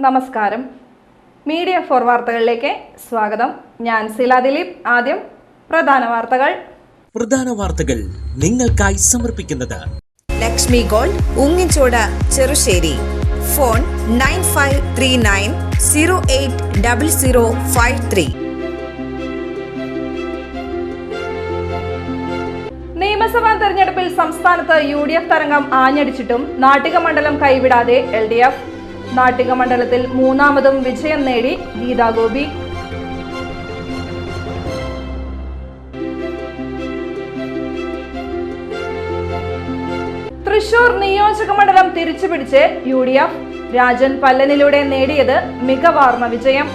നമസ്കാരം. Media for വാർത്തകളിലേക്ക് സ്വാഗതം. ഞാൻ സില ദിലീപ്. ആദ്യം പ്രധാന വാർത്തകൾ നിങ്ങൾക്കായി സമർപ്പിക്കുന്നത് ലക്ഷ്മി ഗോൾഡ്, ഉങ്ങിച്ചോട്, ചെറുശ്ശേരി. ഫോൺ 9539080053. നിയമസഭാ തെരഞ്ഞെടുപ്പിൽ സംസ്ഥാനത്ത് UDF തരംഗം ആഞ്ഞടിച്ചിട്ടും നാട്ടിക മണ്ഡലം കൈവിടാതെ LDF. നാട്ടിക മണ്ഡലത്തിൽ മൂന്നാമതും വിജയം നേടി ഗീതാ ഗോപി. തൃശൂർ നിയോജക മണ്ഡലം തിരിച്ചുപിടിച്ച് UDF. രാജൻ പല്ലനിലൂടെ നേടിയത് മികവാർന്ന വിജയം.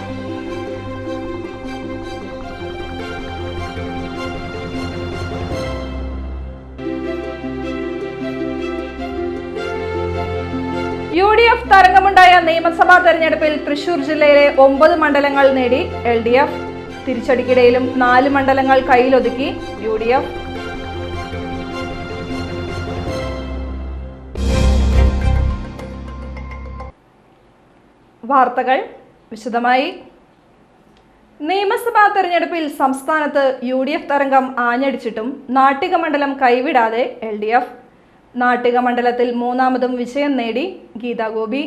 UDF തരംഗമുണ്ടായ നിയമസഭാ തെരഞ്ഞെടുപ്പിൽ തൃശൂർ ജില്ലയിലെ 9 മണ്ഡലങ്ങൾ നേടി LDF. തിരിച്ചടിക്കിടയിലും 4 മണ്ഡലങ്ങൾ കയ്യിലൊതുക്കി UDF. വാർത്തകൾ വിശദമായി. നിയമസഭാ തെരഞ്ഞെടുപ്പിൽ സംസ്ഥാനത്ത് UDF തരംഗം ആഞ്ഞടിച്ചിട്ടും നാട്ടിക മണ്ഡലം കൈവിടാതെ LDF. നാട്ടിക മണ്ഡലത്തിൽ മൂന്നാമതും വിജയം നേടി ഗീതാ ഗോപി.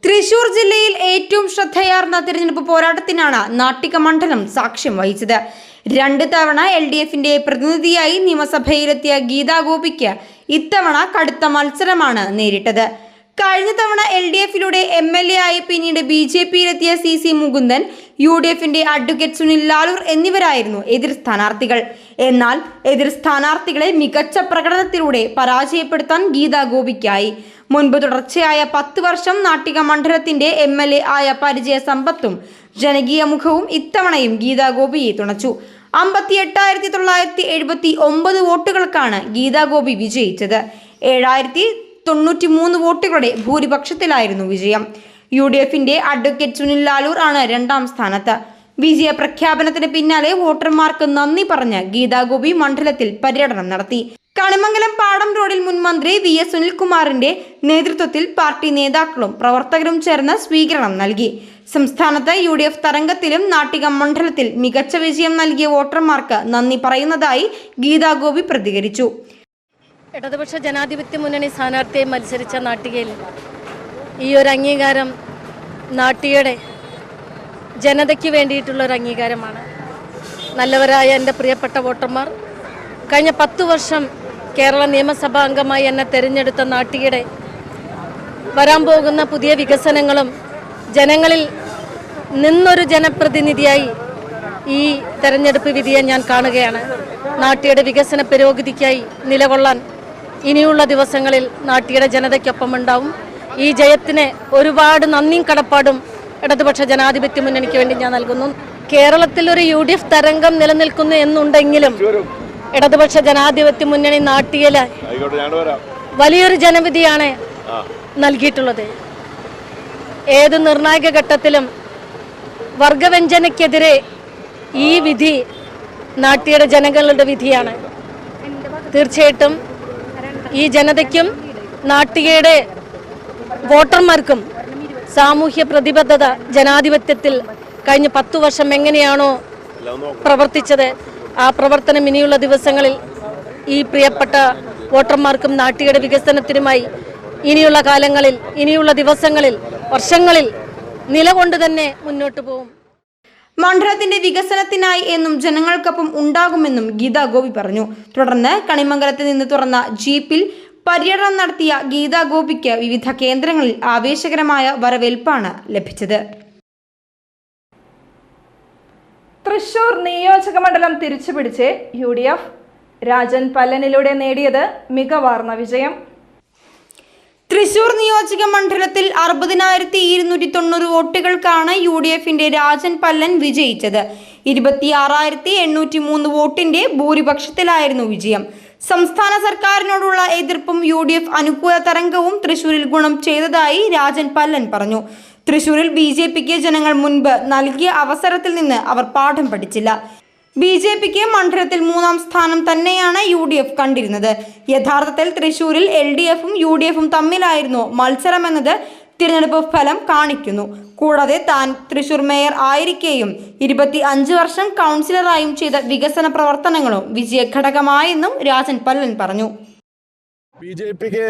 തൃശൂർ ജില്ലയിൽ ഏറ്റവും ശ്രദ്ധയാർന്ന തിരഞ്ഞെടുപ്പ് പോരാട്ടത്തിനാണ് നാട്ടിക മണ്ഡലം സാക്ഷ്യം വഹിച്ചത്. 2 തവണ LDFന്റെ പ്രതിനിധിയായി നിയമസഭയിലെത്തിയ ഗീതാ ഗോപിക്ക് ഇത്തവണ കടുത്ത മത്സരമാണ് നേരിട്ടത്. കഴിഞ്ഞ തവണ LDFിലൂടെ MLA ആയി പിന്നീട് BJPയിലെത്തിയ CC മുകുന്ദൻ, UDFന്റെ അഡ്വക്കേറ്റ് സുനിൽ ലാലൂർ എന്നിവരായിരുന്നു എതിർ സ്ഥാനാർത്ഥികൾ. എന്നാൽ എതിർ സ്ഥാനാർത്ഥികളെ മികച്ച പ്രകടനത്തിലൂടെ പരാജയപ്പെടുത്താൻ ഗീതാ ഗോപിക്കായി. മുൻപ് തുടർച്ചയായ 10 വർഷം നാട്ടിക മണ്ഡലത്തിന്റെ MLA ആയ പരിചയ സമ്പത്തും ജനകീയ മുഖവും ഇത്തവണയും ഗീതാ ഗോപിയെ തുണച്ചു. 58,979 വോട്ടുകൾക്കാണ് ഗീതാ ഗോപി വിജയിച്ചത്. 7,093 വോട്ടുകളുടെ ഭൂരിപക്ഷത്തിലായിരുന്നു വിജയം. UDFന്റെ അഡ്വക്കേറ്റ് സുനിൽ ലാലൂർ ആണ് 2ാം സ്ഥാനത്ത്. വിജയ പ്രഖ്യാപനത്തിന് പിന്നാലെ വോട്ടർമാർക്ക് നന്ദി പറഞ്ഞ് ഗീതാ ഗോപി മണ്ഡലത്തിൽ പര്യടനം നടത്തി. കണിമംഗലം പാടം റോഡിൽ മുൻ മന്ത്രി VS സുനിൽകുമാറിന്റെ നേതൃത്വത്തിൽ പാർട്ടി നേതാക്കളും പ്രവർത്തകരും ചേർന്ന് സ്വീകരണം നൽകി. സംസ്ഥാനത്ത് UDF തരംഗത്തിലും നാട്ടിക മണ്ഡലത്തിൽ മികച്ച വിജയം നൽകിയ വോട്ടർമാർക്ക് നന്ദി പറയുന്നതായി ഗീതാ ഗോപി പ്രതികരിച്ചു. ഇടതുപക്ഷ ജനാധിപത്യ മുന്നണി സ്ഥാനാർത്ഥിയെ മത്സരിച്ച നാട്ടികയിൽ ഈ ഒരു അംഗീകാരം നാട്ടികയുടെ ജനതയ്ക്ക് വേണ്ടിയിട്ടുള്ളൊരു അംഗീകാരമാണ്. നല്ലവരായ എൻ്റെ പ്രിയപ്പെട്ട വോട്ടർമാർ, കഴിഞ്ഞ 10 വർഷം കേരള നിയമസഭാ അംഗമായി എന്നെ തെരഞ്ഞെടുത്ത നാട്ടികയുടെ വരാൻ പോകുന്ന പുതിയ വികസനങ്ങളും ജനങ്ങളിൽ നിന്നൊരു ജനപ്രതിനിധിയായി ഈ തെരഞ്ഞെടുപ്പ് വിധിയെ ഞാൻ കാണുകയാണ്. നാട്ടിയുടെ വികസന പുരോഗതിക്കായി നിലകൊള്ളാൻ ഇനിയുള്ള ദിവസങ്ങളിൽ നാട്ടിയുടെ ജനതയ്ക്കൊപ്പം ഉണ്ടാവും. ഈ ജയത്തിന് ഒരുപാട് നന്ദിയും കടപ്പാടും ഇടതുപക്ഷ ജനാധിപത്യ മുന്നണിക്ക് വേണ്ടി ഞാൻ നൽകുന്നു. കേരളത്തിൽ ഒരു UDF തരംഗം നിലനിൽക്കുന്നു എന്നുണ്ടെങ്കിലും ഇടതുപക്ഷ ജനാധിപത്യ മുന്നണി നാട്ടിലെ വലിയൊരു ജനവിധിയാണ് നൽകിയിട്ടുള്ളത്. ഏത് നിർണായക ഘട്ടത്തിലും വർഗവഞ്ചനയ്ക്കെതിരെ ഈ വിധി നാട്ടിയുടെ ജനങ്ങളുടെ വിധിയാണ്. തീർച്ചയായിട്ടും ഈ ജനതയ്ക്കും നാട്ടികയുടെ വോട്ടർമാർക്കും സാമൂഹ്യ പ്രതിബദ്ധത ജനാധിപത്യത്തിൽ കഴിഞ്ഞ 10 വർഷം എങ്ങനെയാണോ പ്രവർത്തിച്ചത്, ആ പ്രവർത്തനം ഇനിയുള്ള ദിവസങ്ങളിൽ ഈ പ്രിയപ്പെട്ട വോട്ടർമാർക്കും നാട്ടികയുടെ വികസനത്തിനുമായി ഇനിയുള്ള കാലങ്ങളിൽ, ഇനിയുള്ള ദിവസങ്ങളിൽ, വർഷങ്ങളിൽ നിലകൊണ്ട് തന്നെ മുന്നോട്ട് പോകും. മണ്ഡലത്തിന്റെ വികസനത്തിനായി എന്നും ജനങ്ങൾക്കൊപ്പം ഉണ്ടാകുമെന്നും ഗീതാ ഗോപി പറഞ്ഞു. തുടർന്ന് കണിമംഗലത്ത് നിന്ന് തുറന്ന ജീപ്പിൽ പര്യടനം നടത്തിയ ഗീതാ ഗോപിക്ക് വിവിധ കേന്ദ്രങ്ങളിൽ ആവേശകരമായ വരവേൽപ്പാണ് ലഭിച്ചത്. തൃശൂർ നിയോജക മണ്ഡലം തിരിച്ചുപിടിച്ച് UDF. രാജൻ പല്ലനിലൂടെ നേടിയത് മികവാർന്ന വിജയം. തൃശൂർ നിയോജക മണ്ഡലത്തിൽ 60,290 വോട്ടുകൾക്കാണ് UDFന്റെ രാജൻ പല്ലൻ വിജയിച്ചത്. 26,803 വോട്ടിന്റെ ഭൂരിപക്ഷത്തിലായിരുന്നു വിജയം. സംസ്ഥാന സർക്കാരിനോടുള്ള എതിർപ്പും UDF അനുകൂല തരംഗവും തൃശൂരിൽ ഗുണം ചെയ്തതായി രാജൻ പല്ലൻ പറഞ്ഞു. തൃശൂരിൽ BJPക്ക് ജനങ്ങൾ മുൻപ് നൽകിയ അവസരത്തിൽ നിന്ന് അവർ പാഠം പഠിച്ചില്ല. BJPക്ക് മണ്ഡലത്തിൽ 3ാം സ്ഥാനം തന്നെയാണ് UDF കണ്ടിരുന്നത്. യഥാർത്ഥത്തിൽ തൃശൂരിൽ LDFും UDFും തമ്മിലായിരുന്നു മത്സരമെന്നത് തിരഞ്ഞെടുപ്പ് ഫലം കാണിക്കുന്നു. കൂടാതെ താൻ തൃശൂർ മേയർ ആയിരിക്കെയും 25 വർഷം കൗൺസിലറായും ചെയ്ത വികസന പ്രവർത്തനങ്ങളും വിജയഘടകമായെന്നും രാജൻ പല്ലൻ പറഞ്ഞു. BJPക്ക്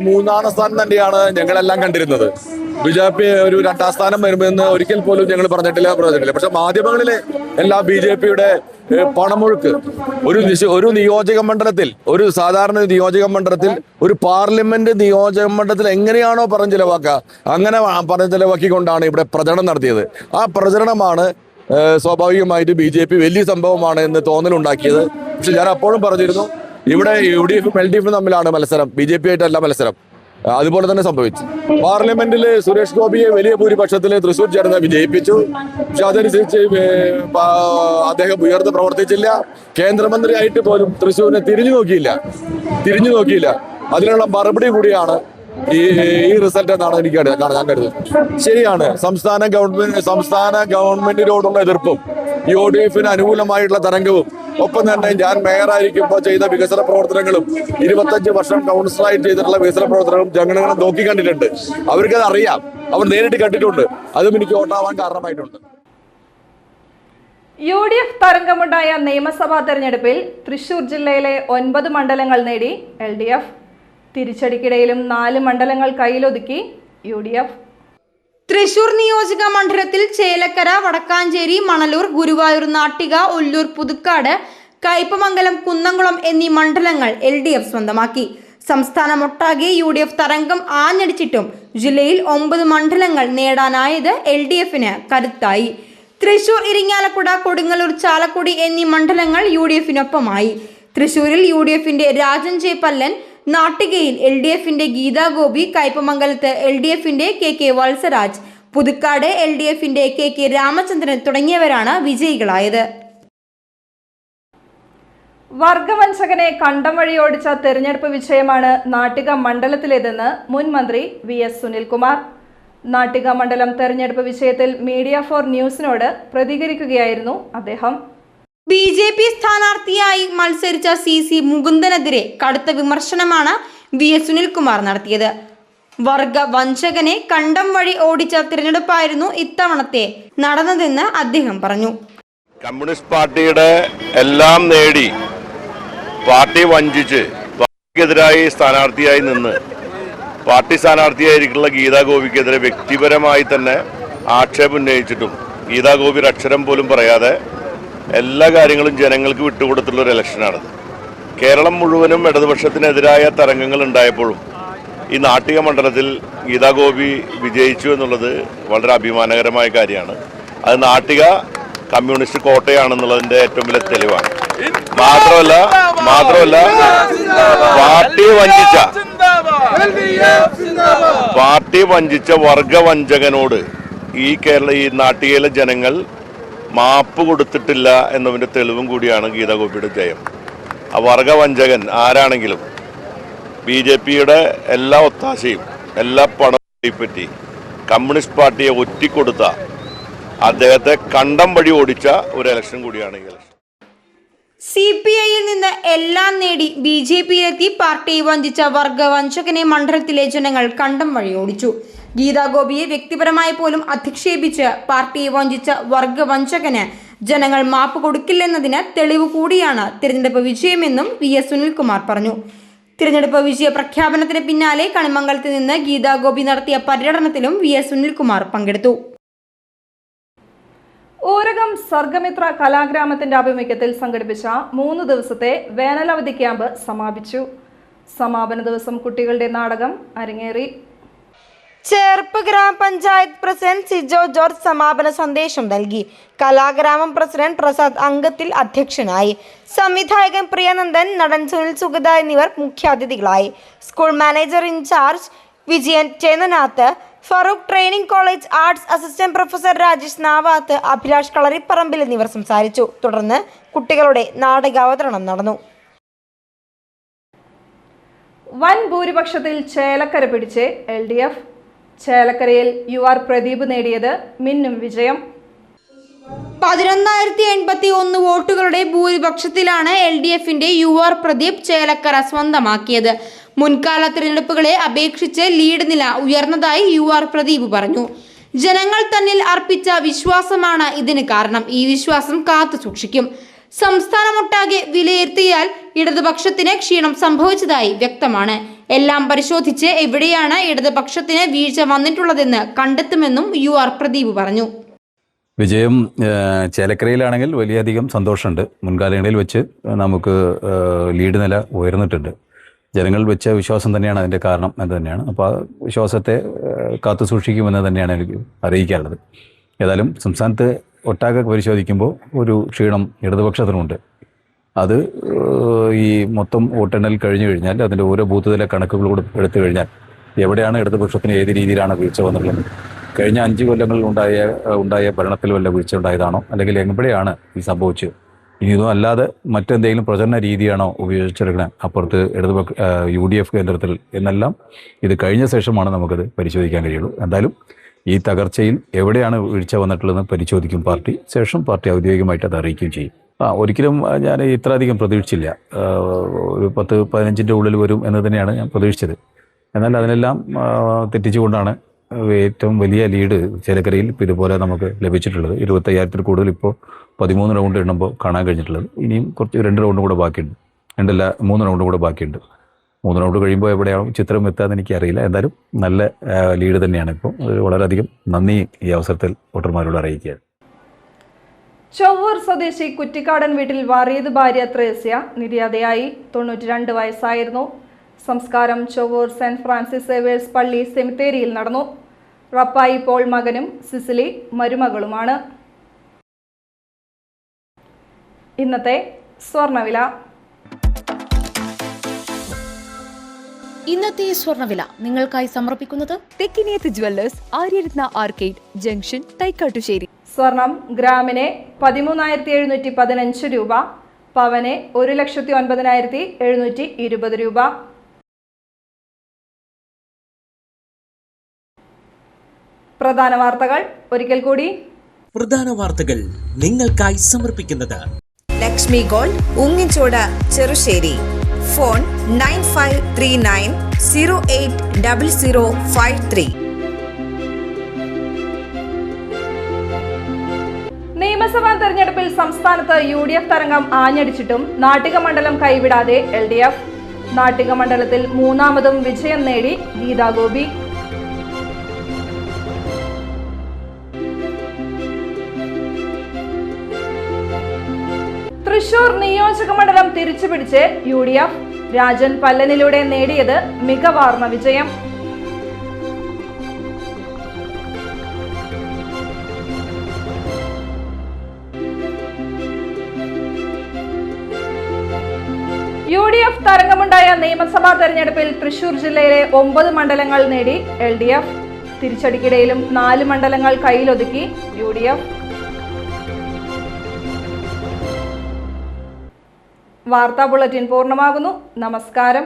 3ാം സ്ഥാനം തന്നെയാണ് ഞങ്ങളെല്ലാം കണ്ടിരുന്നത്. BJP ഒരു 2ാം സ്ഥാനം വരുമെന്ന് ഒരിക്കൽ പോലും ഞങ്ങൾ പറഞ്ഞിട്ടില്ല. പക്ഷെ മാധ്യമങ്ങളിലെ എല്ലാ BJPയുടെ പണമൊഴുക്ക് ഒരു നിയോജക മണ്ഡലത്തിൽ, ഒരു സാധാരണ നിയോജക മണ്ഡലത്തിൽ, ഒരു പാർലമെന്റ് നിയോജക മണ്ഡലത്തിൽ എങ്ങനെയാണോ പറഞ്ഞു ചിലവാക്കുക, അങ്ങനെ പറഞ്ഞു ചിലവാക്കിക്കൊണ്ടാണ് ഇവിടെ പ്രചരണം നടത്തിയത്. ആ പ്രചരണമാണ് സ്വാഭാവികമായിട്ട് BJP വലിയ സംഭവമാണ് എന്ന് തോന്നലുണ്ടാക്കിയത്. പക്ഷെ ഞാൻ അപ്പോഴും പറഞ്ഞിരുന്നു, ഇവിടെ UDFും LDFും തമ്മിലാണ് മത്സരം, BJP ആയിട്ടല്ല മത്സരം. അതുപോലെ തന്നെ സംഭവിച്ചു. പാർലമെന്റിൽ സുരേഷ് ഗോപിയെ വലിയ ഭൂരിപക്ഷത്തിൽ തൃശൂർ ചേർന്ന് വിജയിപ്പിച്ചു. പക്ഷെ അതനുസരിച്ച് അദ്ദേഹം ഉയർന്ന് പ്രവർത്തിച്ചില്ല. കേന്ദ്രമന്ത്രിയായിട്ട് പോലും തൃശൂരിനെ തിരിഞ്ഞു നോക്കിയില്ല. അതിനുള്ള മറുപടി കൂടിയാണ് ഈ റിസൾട്ട് എന്നാണ് എനിക്ക് കാണാൻ കരുതുന്നത്. ശരിയാണ്, സംസ്ഥാന ഗവൺമെന്റിനോടുള്ള എതിർപ്പും UDFിന് അനുകൂലമായിട്ടുള്ള തരംഗവും, ഒപ്പം തന്നെ ഞാൻ മേയറായിരിക്കുമ്പോൾ ചെയ്ത വികസന പ്രവർത്തനങ്ങളും 25 വർഷം കൗൺസിലറായിട്ട് ചെയ്തിട്ടുള്ള വികസന പ്രവർത്തനങ്ങളും ജനങ്ങൾ നോക്കി കണ്ടിട്ടുണ്ട്. അവർക്കത് അറിയാം, അവർ നേരിട്ട് കണ്ടിട്ടുണ്ട്. അതും എനിക്ക് വോട്ടാവാൻ കാരണമായിട്ടുണ്ട്. UDF തരംഗമുണ്ടായ നിയമസഭാ തെരഞ്ഞെടുപ്പിൽ തൃശൂർ ജില്ലയിലെ 9 മണ്ഡലങ്ങൾ നേടി LDF. തിരിച്ചടിക്കിടയിലും 4 മണ്ഡലങ്ങൾ കയ്യിലൊതുക്കി UDF. തൃശൂർ നിയോജക മണ്ഡലത്തിൽ ചേലക്കര, വടക്കാഞ്ചേരി, മണലൂർ, ഗുരുവായൂർ, നാട്ടിക, ഒല്ലൂർ, പുതുക്കാട്, കയ്പമംഗലം, കുന്നംകുളം എന്നീ മണ്ഡലങ്ങൾ LDF സ്വന്തമാക്കി. സംസ്ഥാനമൊട്ടാകെ UDF തരംഗം ആഞ്ഞടിച്ചിട്ടും ജില്ലയിൽ 9 മണ്ഡലങ്ങൾ നേടാനായത് LDFന് കരുത്തായി. തൃശൂർ, ഇരിങ്ങാലക്കുട, കൊടുങ്ങല്ലൂർ, ചാലക്കുടി എന്നീ മണ്ഡലങ്ങൾ UDFനൊപ്പമായി. തൃശൂരിൽ UDFന്റെ രാജൻ ജെ പല്ലൻ, നാട്ടികയിൽ LDFന്റെ ഗീതാ ഗോപി, കയ്പമംഗലത്ത് LDFന്റെ KK വത്സരാജ്, പുതുക്കാട് LDFന്റെ KK രാമചന്ദ്രൻ തുടങ്ങിയവരാണ് വിജയികളായത്. വർഗവഞ്ചകനെ കണ്ടം വഴി ഓടിച്ച തെരഞ്ഞെടുപ്പ് വിജയമാണ് നാട്ടിക മണ്ഡലത്തിലേതെന്ന് മുൻ മന്ത്രി VS സുനിൽകുമാർ. നാട്ടിക മണ്ഡലം തെരഞ്ഞെടുപ്പ് വിജയത്തിൽ മീഡിയ ഫോർ ന്യൂസിനോട് പ്രതികരിക്കുകയായിരുന്നു അദ്ദേഹം. BJP സ്ഥാനാർത്ഥിയായി മത്സരിച്ച CC മുകുന്ദനെതിരെ കടുത്ത വിമർശനമാണ് VS സുനിൽകുമാർ നടത്തിയത്. വർഗ വഞ്ചകനെ കണ്ടം വഴി ഓടിച്ച തിരഞ്ഞെടുപ്പായിരുന്നു ഇത്തവണത്തെ നടന്നതെന്ന് അദ്ദേഹം പറഞ്ഞു. കമ്മ്യൂണിസ്റ്റ് പാർട്ടിയുടെ എല്ലാം നേടി പാർട്ടി വഞ്ചിച്ച് പാർട്ടിക്കെതിരായി സ്ഥാനാർത്ഥിയായി നിന്ന് പാർട്ടി സ്ഥാനാർത്ഥിയായിരിക്കുള്ള ഗീതാ ഗോപിക്കെതിരെ വ്യക്തിപരമായി തന്നെ ആക്ഷേപം ഉന്നയിച്ചിട്ടും ഗീതാ ഗോപി ഒരു അക്ഷരം പോലും പറയാതെ എല്ലാ കാര്യങ്ങളും ജനങ്ങൾക്ക് വിട്ടുകൊടുത്തുള്ളൊരു ഇലക്ഷനാണിത്. കേരളം മുഴുവനും ഇടതുപക്ഷത്തിനെതിരായ തരംഗങ്ങൾ ഉണ്ടായപ്പോഴും ഈ നാട്ടിക മണ്ഡലത്തിൽ ഗീതാ ഗോപി വിജയിച്ചു എന്നുള്ളത് വളരെ അഭിമാനകരമായ കാര്യമാണ്. അത് നാട്ടിക കമ്മ്യൂണിസ്റ്റ് കോട്ടയാണെന്നുള്ളതിൻ്റെ ഏറ്റവും വലിയ തെളിവാണ്. മാത്രമല്ല പാർട്ടി വഞ്ചിച്ച വർഗവഞ്ചകനോട് ഈ നാട്ടികയിലെ ജനങ്ങൾ മാപ്പ് കൊടുത്തിട്ടില്ല എന്നതിൻ്റെ തെളിവും കൂടിയാണ് ഗീതാ ഗോപിയുടെ ജയം. ആ വർഗവഞ്ചകൻ ആരാണെങ്കിലും BJPയുടെ എല്ലാ ഒത്താശയും എല്ലാ പണവും പറ്റി കമ്മ്യൂണിസ്റ്റ് പാർട്ടിയെ ഒറ്റിക്കൊടുത്ത അദ്ദേഹത്തെ കണ്ടം വഴി ഓടിച്ച ഒരു ഇലക്ഷൻ കൂടിയാണ് ഈ ഇലക്ഷൻ. CPIയിൽ നിന്ന് എല്ലാം നേടി BJPയിലെത്തി പാർട്ടിയെ വഞ്ചിച്ച വർഗവഞ്ചകനെ മണ്ഡലത്തിലെ ജനങ്ങൾ കണ്ടം വഴി ഓടിച്ചു. ഗീതാ ഗോപിയെ വ്യക്തിപരമായി പോലും അധിക്ഷേപിച്ച് പാർട്ടിയെ വഞ്ചിച്ച വർഗവഞ്ചകന് ജനങ്ങൾ മാപ്പ് കൊടുക്കില്ലെന്നതിന് തെളിവ് കൂടിയാണ് തിരഞ്ഞെടുപ്പ് വിജയമെന്നും VS സുനിൽകുമാർ പറഞ്ഞു. തിരഞ്ഞെടുപ്പ് വിജയ പ്രഖ്യാപനത്തിന് പിന്നാലെ കണിമംഗലത്ത് നിന്ന് ഗീതാ ഗോപി നടത്തിയ പര്യടനത്തിലും VS സുനിൽകുമാർ പങ്കെടുത്തു. ഊരകം സർഗമിത്ര കലാഗ്രാമത്തിന്റെ ആഭിമുഖ്യത്തിൽ സംഘടിപ്പിച്ച 3 ദിവസത്തെ വേനലവധി ക്യാമ്പ് സമാപിച്ചു. സമാപന ദിവസം കുട്ടികളുടെ നാടകം അരങ്ങേറി. ചേർപ്പ് ഗ്രാമപഞ്ചായത്ത് പ്രസിഡന്റ് സിജോ ജോർജ് സമാപന സന്ദേശം നൽകി. കലാഗ്രാമം പ്രസിഡന്റ് പ്രസാദ് അംഗത്തിൽ അധ്യക്ഷനായി. സംവിധായകൻ പ്രിയനന്ദൻ, നടൻ സുനിൽ സുഗത എന്നിവർ മുഖ്യാതിഥികളായി. School manager in charge Vijayan Chennanath, Farook training college arts assistant professor Rajesh Navath, Abhilash Kalaripparambil എന്നിവർ സംസാരിച്ചു. തുടർന്ന് കുട്ടികളുടെ നാടകാവതരണം നടന്നു. വൻ ഭൂരിപക്ഷത്തിൽ ചേലക്കര പിടിച്ച് LDF. ചേലക്കരയിൽ UR പ്രദീപ് നേടിയത് മിന്നും വിജയം. 11,081 വോട്ടുകളുടെ ഭൂരിപക്ഷത്തിലാണ് LDFന്റെ UR പ്രദീപ് ചേലക്കര സ്വന്തമാക്കിയത്. മുൻകാല തിരഞ്ഞെടുപ്പുകളെ അപേക്ഷിച്ച് ലീഡ് നില ഉയർന്നതായി UR പ്രദീപ് പറഞ്ഞു. ജനങ്ങൾ തന്നിൽ അർപ്പിച്ച വിശ്വാസമാണ് ഇതിന് കാരണം. ഈ വിശ്വാസം കാത്തു സൂക്ഷിക്കും. സംസ്ഥാനമൊട്ടാകെ വിലയിരുത്തിയാൽ ഇടതുപക്ഷത്തിന് ക്ഷീണം സംഭവിച്ചതായി വ്യക്തമാണ്. എല്ലാം പരിശോധിച്ച് എവിടെയാണ് ഇടതുപക്ഷത്തിന് വീഴ്ച വന്നിട്ടുള്ളതെന്ന് കണ്ടെത്തുമെന്നും UR പ്രദീപ് പറഞ്ഞു. വിജയം ചേലക്കരയിലാണെങ്കിൽ വലിയധികം സന്തോഷമുണ്ട്. മുൻകാലങ്ങളിൽ വെച്ച് നമുക്ക് ലീഡ് നില ഉയർന്നിട്ടുണ്ട്. ജനങ്ങൾ വെച്ച വിശ്വാസം തന്നെയാണ് അതിൻ്റെ കാരണം എന്ന് തന്നെയാണ്. അപ്പോൾ ആ വിശ്വാസത്തെ കാത്തു സൂക്ഷിക്കുമെന്ന് തന്നെയാണ് എനിക്ക് അറിയിക്കാനുള്ളത്. ഏതായാലും സംസ്ഥാനത്ത് ഒട്ടാകെ പരിശോധിക്കുമ്പോൾ ഒരു ക്ഷീണം ഇടതുപക്ഷത്തിനുണ്ട്. അത് ഈ മൊത്തം വോട്ടെണ്ണൽ കഴിഞ്ഞു കഴിഞ്ഞാൽ അതിൻ്റെ ഓരോ ബൂത്ത് തല കണക്കുകൾ കൂടെ എടുത്തു കഴിഞ്ഞാൽ എവിടെയാണ് ഇടതുപക്ഷത്തിന് ഏത് രീതിയിലാണ് വീഴ്ച വന്നിട്ടുള്ളത്, കഴിഞ്ഞ 5 കൊല്ലങ്ങളിൽ ഉണ്ടായ ഭരണത്തിൽ വല്ല വീഴ്ച ഉണ്ടായതാണോ, അല്ലെങ്കിൽ എവിടെയാണ് ഈ സംഭവിച്ചത്, ഇനി ഇതും അല്ലാതെ മറ്റെന്തെങ്കിലും പ്രചരണ രീതിയാണോ ഉപയോഗിച്ചെടുക്കണം അപ്പുറത്ത് UDF കേന്ദ്രത്തിൽ എന്നെല്ലാം ഇത് കഴിഞ്ഞ ശേഷമാണ് നമുക്കത് പരിശോധിക്കാൻ കഴിയുള്ളൂ. എന്തായാലും ഈ തകർച്ചയിൽ എവിടെയാണ് വീഴ്ച വന്നിട്ടുള്ളതെന്ന് പരിശോധിക്കും പാർട്ടി. ശേഷം പാർട്ടി ഔദ്യോഗികമായിട്ട് അത് അറിയിക്കുകയും ചെയ്യും. ഒരിക്കലും ഞാൻ ഇത്ര അധികം പ്രതീക്ഷിച്ചില്ല. ഒരു 10-15 ഉള്ളിൽ വരും എന്ന് തന്നെയാണ് ഞാൻ പ്രതീക്ഷിച്ചത്. എന്നാൽ അതിനെല്ലാം തെറ്റിച്ചുകൊണ്ടാണ് ഏറ്റവും വലിയ ലീഡ് ചേലക്കരയിൽ ഇപ്പോൾ ഇതുപോലെ നമുക്ക് ലഭിച്ചിട്ടുള്ളത്. 25,000-ൽ കൂടുതൽ ഇപ്പോൾ 13 റൗണ്ട് എണ്ണുമ്പോൾ കാണാൻ കഴിഞ്ഞിട്ടുള്ളത്. ഇനിയും കുറച്ച് 2 റൗണ്ട് കൂടെ ബാക്കിയുണ്ട്. 3 റൗണ്ട് കൂടെ ബാക്കിയുണ്ട്. 3 റൗണ്ട് കഴിയുമ്പോൾ എവിടെയാവും ചിത്രം എത്താന്ന് എനിക്കറിയില്ല. എന്തായാലും നല്ല ലീഡ് തന്നെയാണ് ഇപ്പോൾ. വളരെയധികം നന്ദി ഈ അവസരത്തിൽ വോട്ടർമാരോട് അറിയിക്കുക. ചൊവ്വൂർ സ്വദേശി കുറ്റിക്കാടൻ വീട്ടിൽ വാറിയത് ഭാര്യ ത്രേസ്യ നിര്യാതയായി. 92 വയസ്സായിരുന്നു. സംസ്കാരം ചൊവ്വൂർ സെന്റ് ഫ്രാൻസിസ് സേവേഴ്സ് പള്ളി സെമിത്തേരിയിൽ നടന്നു. റപ്പായി പോൾ മകനും സിസിലി മരുമകളുമാണ്. ഇന്നത്തെ സ്വർണ്ണവില. ഇന്നത്തെ സ്വർണ്ണവില നിങ്ങൾക്കായി സമർപ്പിക്കുന്നത് Thekkiniyath jewellers, Aryaratna arcade junction, Thaikattussery. സ്വർണം ഗ്രാമിന് 13,715 രൂപ, പവന് 1,09,720 രൂപ. പ്രധാന വാർത്തകൾ ഒരിക്കൽ കൂടി. പ്രധാന വാർത്തകൾ നിങ്ങൾക്കായി സമർപ്പിക്കുന്നത് ലക്ഷ്മി ഗോൾഡ്, ഉങ്ങിച്ചോട്, ചെറുശ്ശേരി. ഫോൺ 9539080053. നിയമസഭാ തെരഞ്ഞെടുപ്പിൽ സംസ്ഥാനത്ത് UDF തരംഗം ആഞ്ഞടിച്ചിട്ടും നാട്ടിക മണ്ഡലം കൈവിടാതെ LDF. നാട്ടിക മണ്ഡലത്തിൽ 3ാമതും വിജയം നേടി ഗീതാ ഗോപി. തൃശൂർ നിയോജക മണ്ഡലം തിരിച്ചുപിടിച്ച് UDF. രാജൻ പല്ലനിലൂടെ നേടിയത് മികവാർന്ന വിജയം. UDF തരംഗമുണ്ടായ നിയമസഭാ തെരഞ്ഞെടുപ്പിൽ തൃശൂർ ജില്ലയിലെ 9 മണ്ഡലങ്ങൾ നേടി LDF. തിരിച്ചടിക്കിടയിലും 4 മണ്ഡലങ്ങൾ കയ്യിലൊതുക്കി UDF. വാർത്താ ബുള്ളറ്റിൻ പൂർണ്ണമാകുന്നു. നമസ്കാരം.